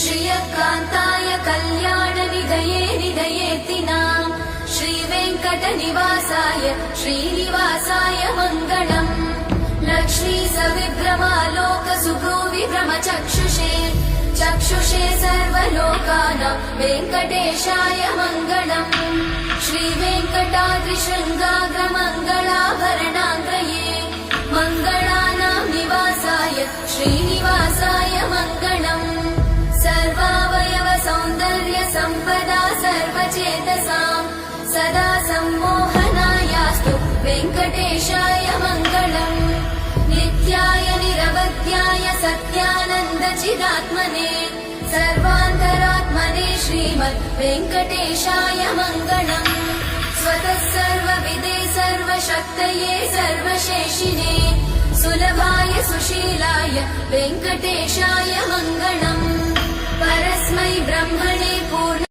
श्रियकान्ताय कल्याणनिधये निधयेतिनाम् श्रीवेङ्कटनिवासाय श्रीनिवासाय मङ्गलम्। लक्ष्मी सविभ्रमालोकसुभ्रूविभ्रमचक्षुषे चक्षुषे सर्वलोकानां वेङ्कटेशाय मङ्गलम्। श्रीवेङ्कटाद्रिशृङ्गाग्रमङ्गलाभरणाग्रये मङ्गलानां निवासाय श्रीनिवासाय मङ्गलम्। सर्वावयव सौन्दर्य सम्पदा सर्वचेतसां सदा सम्मोहनायास्तु वेङ्कटेशाय मङ्गलम्। नित्याय निरवध्याय सत्यानन्दचिदात्मने सर्वान्तरात्मने श्रीमद् वेङ्कटेशाय मङ्गलम्। स्वतः सर्वविदे सर्वशक्तये सर्वशेषिने सुलभाय सुशीलाय वेङ्कटेशाय मङ्गलम्।